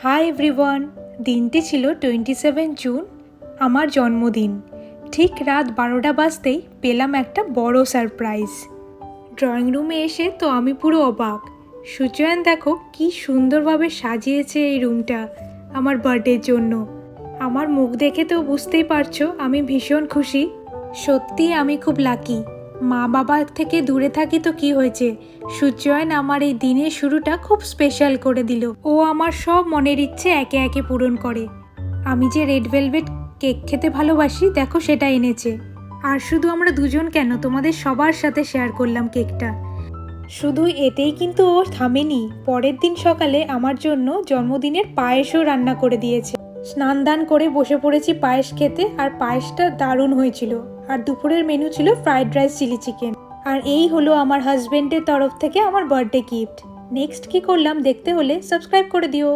Hi everyone. দিনটি ছিল 27 June, আমার জন্মদিন। ঠিক রাত 12টা বাজতেই পেলাম একটা বড় সারপ্রাইজ। ড্রয়িং রুমে এসে তো আমি পুরো অবাক। সুচয়ন দেখো কি সুন্দরভাবে সাজিয়েছে এই রুমটা আমার বার্থডের জন্য। আমার মুখ দেখে তো বুঝতেই পারছো আমি ভীষণ খুশি। সত্যি আমি খুব লাকি। মা বাবার থেকে দূরে থাকি তো কি হয়েছে, সুচয়ন আমার এই দিনের শুরুটা খুব স্পেশাল করে দিল। ও আমার সব মনের ইচ্ছে একে একে পূরণ করে। আমি যে রেড ভেলভেট কেক খেতে ভালোবাসি দেখো সেটা এনেছে। আর শুধু আমরা দুজন কেন, তোমাদের সবার সাথে শেয়ার করলাম কেকটা। শুধু এতেই কিন্তু ও থামেনি, পরের দিন সকালে আমার জন্য জন্মদিনের পায়েসও রান্না করে দিয়েছে। স্নান দান করে বসে পড়েছি পায়েস খেতে, আর পায়েসটা দারুণ হয়েছিল। আর দুপুরের মেনু ছিল ফ্রাইড রাইস, চিলি চিকেন। আর এই হলো আমার হাজবেন্ডের তরফ থেকে আমার বার্থডে গিফট। নেক্সট কি করলাম দেখতে হলে সাবস্ক্রাইব করে দিও।